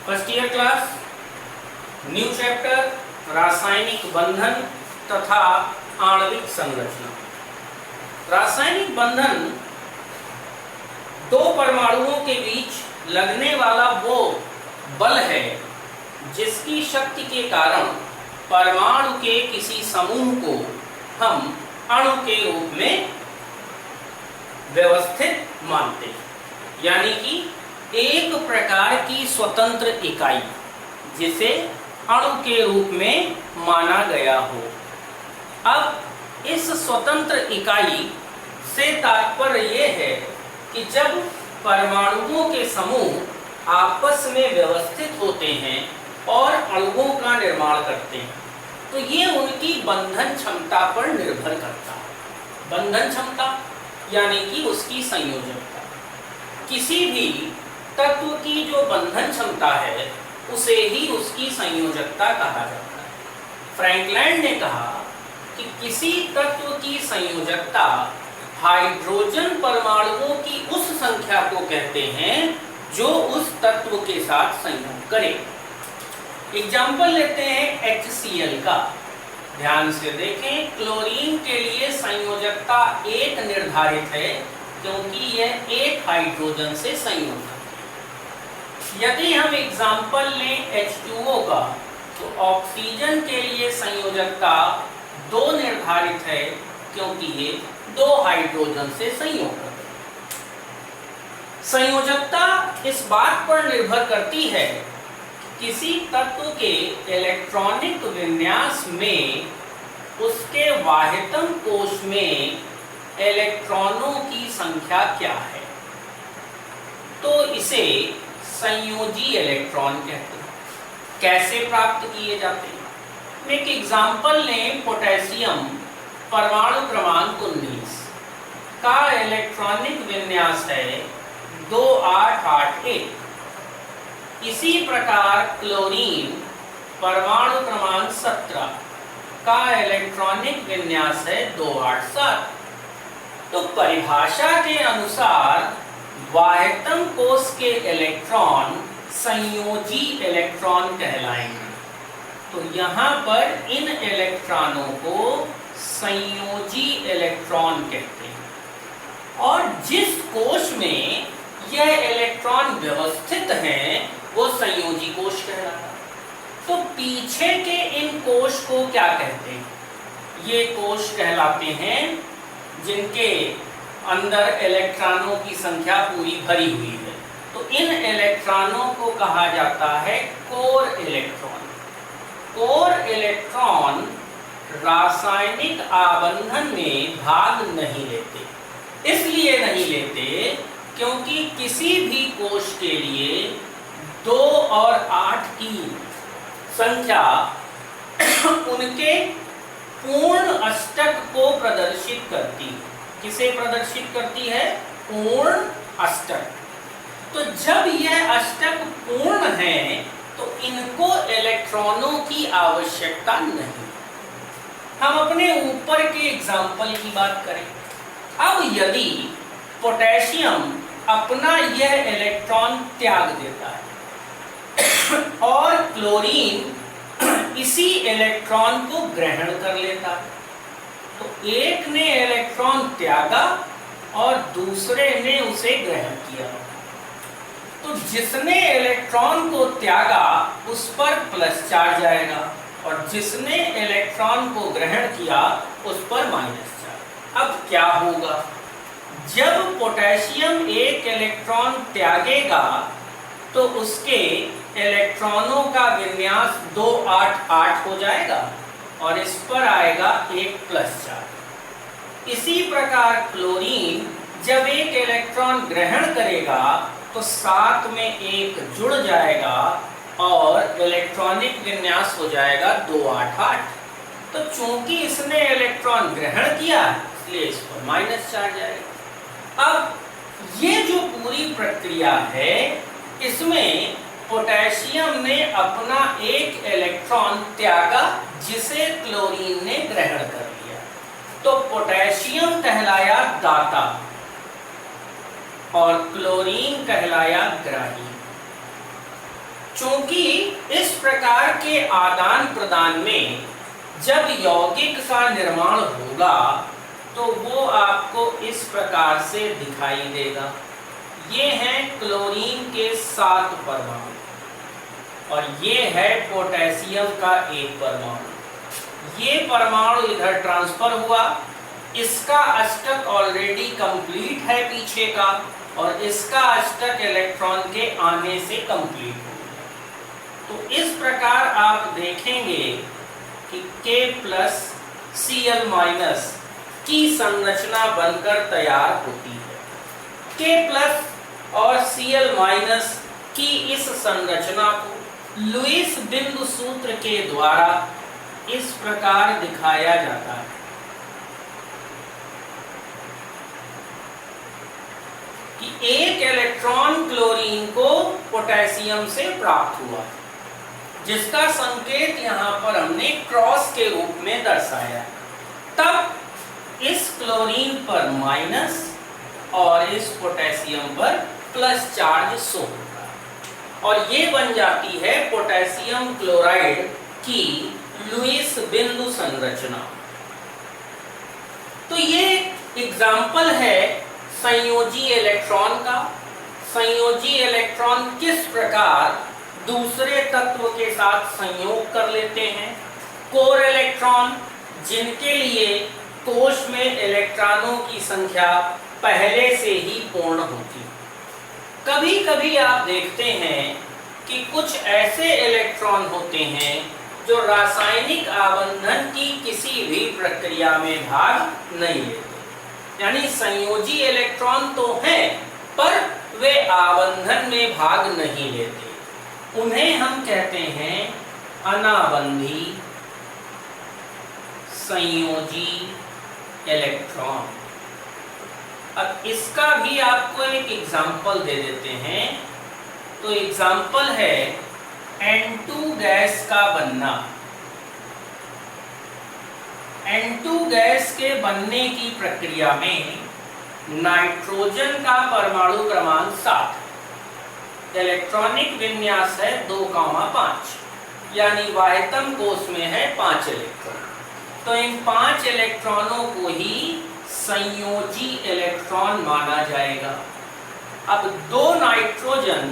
First year class, new chapter रासायनिक बंधन तथा आणविक संरचना। रासायनिक बंधन दो परमाणुओं के बीच लगने वाला वो बल है जिसकी शक्ति के कारण परमाणु के किसी समूह को हम अणु के रूप में व्यवस्थित मानते हैं, यानी कि एक प्रकार की स्वतंत्र इकाई जिसे अणु के रूप में माना गया हो। अब इस स्वतंत्र इकाई से तात्पर्य यह है कि जब परमाणुओं के समूह आपस में व्यवस्थित होते हैं और अणुओं का निर्माण करते हैं तो ये उनकी बंधन क्षमता पर निर्भर करता है। बंधन क्षमता यानी कि उसकी संयोजकता। किसी भी तत्व की जो बंधन क्षमता है उसे ही उसकी संयोजकता कहा जाता है। फ्रैंकलैंड ने कहा कि किसी तत्व की संयोजकता हाइड्रोजन परमाणुओं की उस संख्या को कहते हैं जो उस तत्व के साथ संयोग करे। एग्जाम्पल लेते हैं HCl का। ध्यान से देखें, क्लोरीन के लिए संयोजकता 1 निर्धारित है क्योंकि यह एक हाइड्रोजन से संयोग है। यदि हम एग्जाम्पल लें H2O का तो ऑक्सीजन के लिए संयोजकता 2 निर्धारित है क्योंकि ये 2 हाइड्रोजन से संयोग करते हैं। संयोजकता इस बात पर निर्भर करती है किसी तत्व के इलेक्ट्रॉनिक विन्यास में उसके वाहितम कोश में इलेक्ट्रॉनों की संख्या क्या है, तो इसे संयोजी इलेक्ट्रॉन कहते हैं। कैसे प्राप्त किए जाते हैं? एक एग्जाम्पल लें, पोटेशियम परमाणु क्रमांक 19 का इलेक्ट्रॉनिक विन्यास है 2881। इसी प्रकार क्लोरीन परमाणु क्रमांक 17 का इलेक्ट्रॉनिक विन्यास है 287। तो परिभाषा के अनुसार वाहितम कोश के इलेक्ट्रॉन संयोजी इलेक्ट्रॉन कहलाएंगे। तो यहाँ पर इन इलेक्ट्रॉनों को संयोजी इलेक्ट्रॉन कहते हैं और जिस कोश में यह इलेक्ट्रॉन व्यवस्थित हैं वो संयोजी कोश कहलाता है। तो पीछे के इन कोश को क्या कहते हैं? ये कोश कहलाते हैं जिनके अंदर इलेक्ट्रॉनों की संख्या पूरी भरी हुई है। तो इन इलेक्ट्रॉनों को कहा जाता है कोर इलेक्ट्रॉन। कोर इलेक्ट्रॉन रासायनिक आबंधन में भाग नहीं लेते। इसलिए नहीं लेते क्योंकि किसी भी कोश के लिए 2 और 8 की संख्या उनके पूर्ण अष्टक को प्रदर्शित करती है। किसे प्रदर्शित करती है? पूर्ण अष्टक। तो जब यह अष्टक पूर्ण है तो इनको इलेक्ट्रॉनों की आवश्यकता नहीं। हम अपने ऊपर के एग्जाम्पल की बात करें। अब यदि पोटेशियम अपना यह इलेक्ट्रॉन त्याग देता है और क्लोरीन इसी इलेक्ट्रॉन को ग्रहण कर लेता है, तो एक ने इलेक्ट्रॉन त्यागा और दूसरे ने उसे ग्रहण किया। तो जिसने इलेक्ट्रॉन को त्यागा उस पर प्लस चार्ज आएगा और जिसने इलेक्ट्रॉन को ग्रहण किया उस पर माइनस चार्ज। अब क्या होगा? जब पोटेशियम एक इलेक्ट्रॉन त्यागेगा तो उसके इलेक्ट्रॉनों का विन्यास 288 हो जाएगा और इस पर आएगा एक प्लस चार्ज। इसी प्रकार क्लोरीन जब एक इलेक्ट्रॉन ग्रहण करेगा तो साथ में एक जुड़ जाएगा और इलेक्ट्रॉनिक विन्यास हो जाएगा 288। तो चूंकि इसने इलेक्ट्रॉन ग्रहण किया इसलिए इस पर माइनस चार्ज आएगा। अब ये जो पूरी प्रक्रिया है इसमें पोटेशियम ने अपना एक इलेक्ट्रॉन त्यागा जिसे क्लोरीन ने ग्रहण कर लिया। तो पोटेशियम कहलाया दाता और क्लोरीन कहलाया ग्राही। चूंकि इस प्रकार के आदान प्रदान में जब यौगिक का निर्माण होगा तो वो आपको इस प्रकार से दिखाई देगा। ये हैं क्लोरीन के 7 परमाणु और ये है पोटेशियम का 1 परमाणु। ये परमाणु इधर ट्रांसफर हुआ, इसका अष्टक ऑलरेडी कंप्लीट है पीछे का और इसका अष्टक इलेक्ट्रॉन के आने से कंप्लीट हो गया। तो इस प्रकार आप देखेंगे कि K+Cl- की संरचना बनकर तैयार होती है। K+ और Cl- की इस संरचना को लुईस बिंदु सूत्र के द्वारा इस प्रकार दिखाया जाता है कि एक इलेक्ट्रॉन क्लोरीन को पोटेशियम से प्राप्त हुआ, जिसका संकेत यहां पर हमने क्रॉस के रूप में दर्शाया। तब इस क्लोरीन पर माइनस और इस पोटेशियम पर प्लस चार्ज शो होता है और ये बन जाती है पोटेशियम क्लोराइड की लुईस बिंदु संरचना। तो ये एग्जाम्पल है संयोजी इलेक्ट्रॉन का। संयोजी इलेक्ट्रॉन किस प्रकार दूसरे तत्व के साथ संयोग कर लेते हैं। कोर इलेक्ट्रॉन, जिनके लिए कोश में इलेक्ट्रॉनों की संख्या पहले से ही पूर्ण होती। कभी कभी आप देखते हैं कि कुछ ऐसे इलेक्ट्रॉन होते हैं जो रासायनिक आबंधन की किसी भी प्रक्रिया में भाग नहीं लेते, यानी संयोजी इलेक्ट्रॉन तो हैं पर वे आबंधन में भाग नहीं लेते। उन्हें हम कहते हैं अनाबंधी संयोजी इलेक्ट्रॉन। अब इसका भी आपको एक एग्जाम्पल दे देते हैं। तो एग्जाम्पल है N2 गैस का बनना। N2 गैस के बनने की प्रक्रिया में नाइट्रोजन का परमाणु क्रमांक 7, इलेक्ट्रॉनिक विन्यास है 2,5, यानी वाह्यतम कोश में है 5 इलेक्ट्रॉन। तो इन 5 इलेक्ट्रॉनों को ही संयोजी इलेक्ट्रॉन माना जाएगा। अब 2 नाइट्रोजन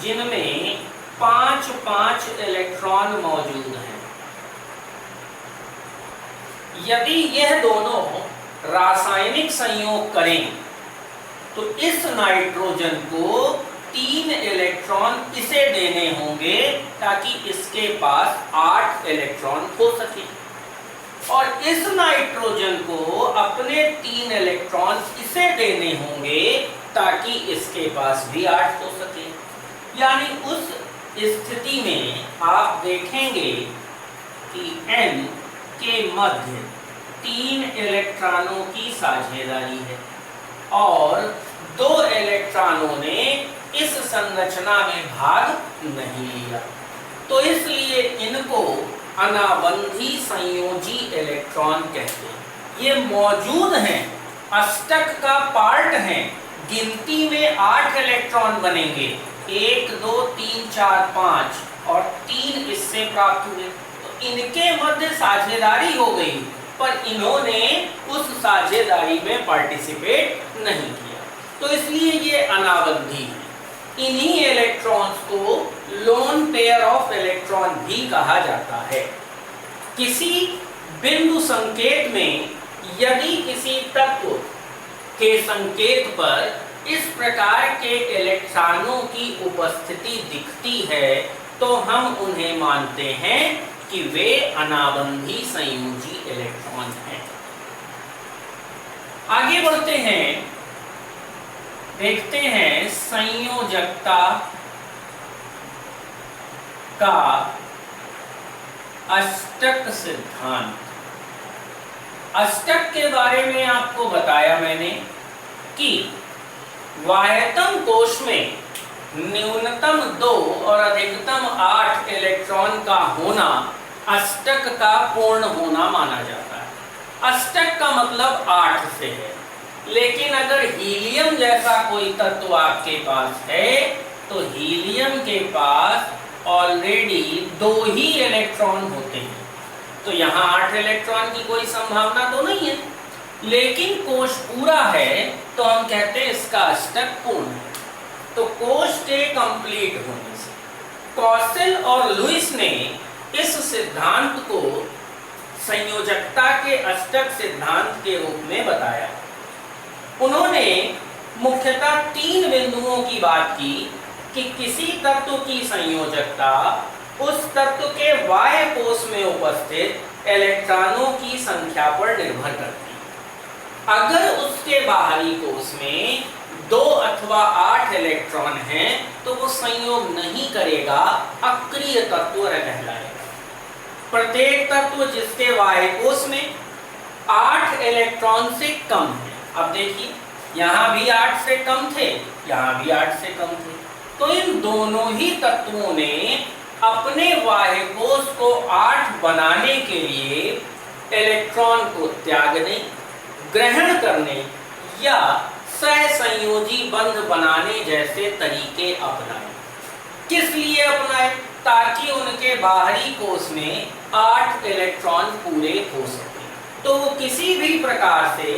जिनमें 5-5 इलेक्ट्रॉन मौजूद हैं, यदि यह दोनों रासायनिक संयोग करें तो इस नाइट्रोजन को 3 इलेक्ट्रॉन इसे देने होंगे ताकि इसके पास 8 इलेक्ट्रॉन हो सके और इस नाइट्रोजन को अपने 3 इलेक्ट्रॉन इसे देने होंगे ताकि इसके पास भी 8 हो सके। यानी उस स्थिति में आप देखेंगे कि N के मध्य 3 इलेक्ट्रॉनों की साझेदारी है और 2 इलेक्ट्रॉनों ने इस संरचना में भाग नहीं लिया। तो इसलिए इनको अनाबंधी संयोजी इलेक्ट्रॉन कहते हैं। ये मौजूद हैं, अष्टक का पार्ट हैं। गिनती में 8 इलेक्ट्रॉन बनेंगे, 1 2 3 4 5 और 3 इससे प्राप्त हुए। तो इनके मध्य साझेदारी हो गई पर इन्होंने उस साझेदारी में पार्टिसिपेट नहीं किया, तो इसलिए ये अनाबंधी है। इन्हीं इलेक्ट्रॉन्स को लोन पेयर ऑफ इलेक्ट्रॉन भी कहा जाता है। किसी बिंदु संकेत में यदि किसी तत्व के संकेत पर इस प्रकार के इलेक्ट्रॉनों की उपस्थिति दिखती है तो हम उन्हें मानते हैं कि वे अनाबंधी संयोजी इलेक्ट्रॉन हैं। आगे बढ़ते हैं, देखते हैं संयोजकता का अष्टक सिद्धांत। अष्टक के बारे में आपको बताया मैंने कि वाह्यतम कोश में न्यूनतम 2 और अधिकतम 8 इलेक्ट्रॉन का होना अष्टक का पूर्ण होना माना जाता है। अष्टक का मतलब 8 से है, लेकिन अगर हीलियम जैसा कोई तत्व आपके पास है तो हीलियम के पास ऑलरेडी 2 ही इलेक्ट्रॉन होते हैं, तो यहाँ 8 इलेक्ट्रॉन की कोई संभावना तो नहीं है। लेकिन कोश पूरा है तो हम कहते हैं इसका अष्टक पूर्ण है। तो कोश के कंप्लीट होने से कॉसेल और लुईस ने इस सिद्धांत को संयोजकता के अष्टक सिद्धांत के रूप में बताया। उन्होंने मुख्यतः 3 बिंदुओं की बात की कि किसी तत्व की संयोजकता उस तत्व के बाह्य कोश में उपस्थित इलेक्ट्रॉनों की संख्या पर निर्भर करती है। अगर उसके बाहरी कोश में 2 अथवा 8 इलेक्ट्रॉन हैं तो वो संयोग नहीं करेगा, अक्रिय तत्व कहलाएगा। प्रत्येक तत्व जिसके बाह्य कोश में 8 इलेक्ट्रॉन से कम है, अब देखिए यहाँ भी 8 से कम थे, यहाँ भी 8 से कम थे, तो इन दोनों ही तत्वों ने अपने बाह्य कोश को 8 बनाने के लिए इलेक्ट्रॉन को त्यागने, ग्रहण करने या सहसंयोजी बंध बनाने जैसे तरीके अपनाए। किस लिए अपनाए? ताकि उनके बाहरी कोश में 8 इलेक्ट्रॉन पूरे हो सके। तो वो किसी भी प्रकार से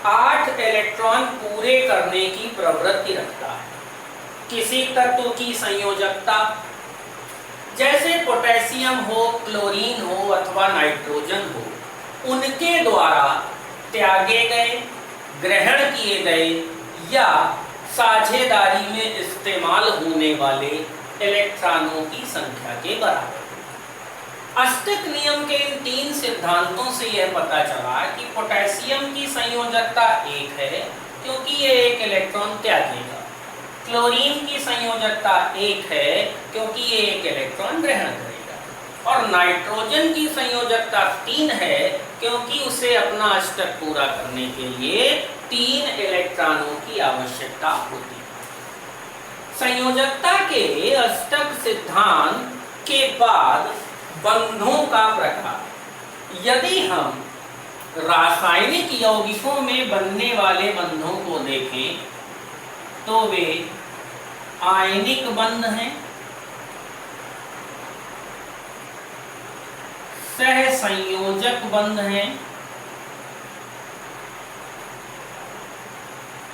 8 इलेक्ट्रॉन पूरे करने की प्रवृत्ति रखता है। किसी तत्व की संयोजकता जैसे पोटेशियम हो, क्लोरीन हो अथवा नाइट्रोजन हो, उनके द्वारा त्यागे गए, ग्रहण किए गए या साझेदारी में इस्तेमाल होने वाले इलेक्ट्रॉनों की संख्या के बराबर। अष्टक नियम के इन 3 सिद्धांतों से यह पता चला कि पोटेशियम की संयोजकता 1 है क्योंकि ये 1 इलेक्ट्रॉन त्यागेगा। क्लोरीन की संयोजकता 1 है क्योंकि ये 1 इलेक्ट्रॉन ग्रहण करेगा। और नाइट्रोजन की संयोजकता 3 है क्योंकि उसे अपना अष्टक पूरा करने के लिए 3 इलेक्ट्रॉनों की आवश्यकता होती है। संयोजकता के अष्टक सिद्धांत के बाद बंधों का प्रकार। यदि हम रासायनिक यौगिकों में बनने वाले बंधों को देखें तो वे आयनिक बंध हैं, सहसंयोजक बंध हैं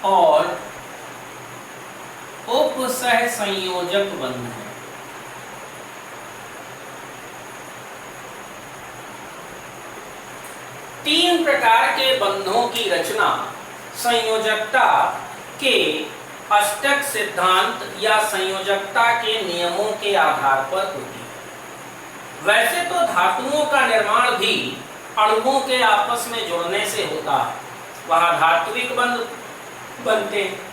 और उपसहसंयोजक बंध हैं। तीन प्रकार के बंधों की रचना संयोजकता के अष्टक सिद्धांत या संयोजकता के नियमों के आधार पर होती है। वैसे तो धातुओं का निर्माण भी अणुओं के आपस में जुड़ने से होता है, वहां धात्विक बंध बनते हैं।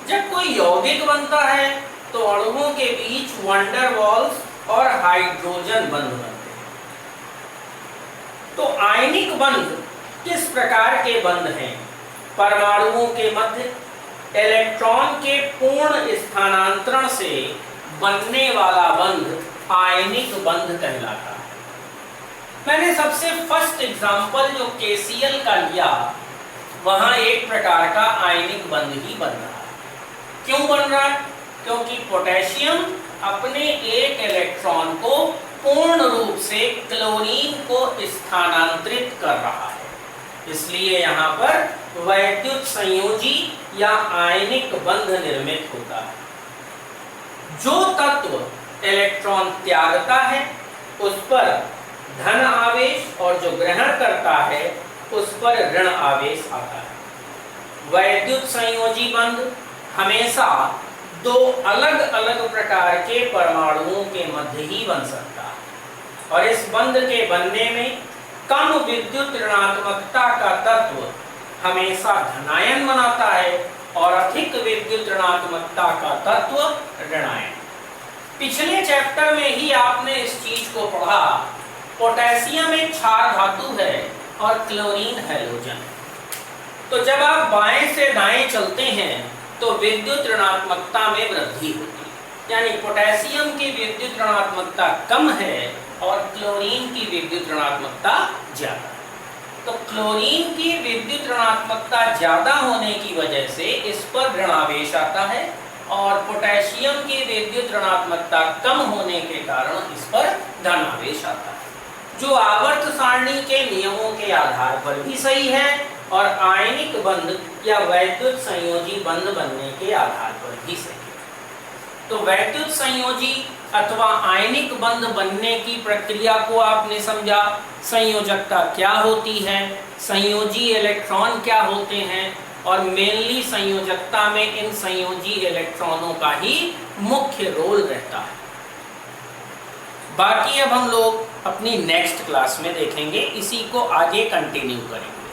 जब कोई यौगिक बनता है तो अणुओं के बीच वंडर वॉल्स और हाइड्रोजन बंध बनते हैं। तो आयनिक बंध किस प्रकार के बंध हैं? परमाणुओं के मध्य इलेक्ट्रॉन के पूर्ण स्थानांतरण से बनने वाला बंध आयनिक बंध कहलाता है। मैंने सबसे फर्स्ट एग्जांपल जो KCl का लिया, वहां एक प्रकार का आयनिक बंध ही बन रहा है। क्यों बन रहा है? क्योंकि पोटेशियम अपने एक इलेक्ट्रॉन को पूर्ण रूप से क्लोरीन को स्थानांतरित कर रहा है, इसलिए यहाँ पर वैद्युत संयोजी या आयनिक बंध निर्मित होता है। जो तत्व इलेक्ट्रॉन त्यागता है उस पर धन आवेश और जो ग्रहण करता है उस पर ऋण आवेश आता है। वैद्युत संयोजी बंध हमेशा 2 अलग अलग प्रकार के परमाणुओं के मध्य ही बन सकता है और इस बंध के बनने में कम विद्युत ऋणात्मकता का तत्व हमेशा धनायन बनाता है और अधिक विद्युत ऋणात्मकता का तत्व ऋणायन। पिछले चैप्टर में ही आपने इस चीज को पढ़ा। पोटेशियम एक क्षार धातु है और क्लोरीन हैलोजन। तो जब आप बाएं से दाएं चलते हैं तो विद्युत ऋणात्मकता में वृद्धि होती है, यानी पोटेशियम की विद्युत ऋणात्मकता कम है और क्लोरीन की विद्युत ऋणात्मकता ज्यादा। तो क्लोरीन की विद्युत ऋणात्मकता ज्यादा होने की वजह से इस पर ऋणावेश आता है और पोटेशियम की विद्युत ऋणात्मकता कम होने के कारण इस पर धन आवेश आता है, जो आवर्त सारणी के नियमों के आधार पर भी सही है और आयनिक बंध या वैद्युत संयोजी बंध बनने के आधार पर भी सही है। तो वैद्युत संयोजी अथवा आयनिक बंध बनने की प्रक्रिया को आपने समझा, संयोजकता क्या होती है, संयोजी इलेक्ट्रॉन क्या होते हैं, और मेनली संयोजकता में इन संयोजी इलेक्ट्रॉनों का ही मुख्य रोल रहता है। बाकी अब हम लोग अपनी नेक्स्ट क्लास में देखेंगे, इसी को आगे कंटिन्यू करेंगे।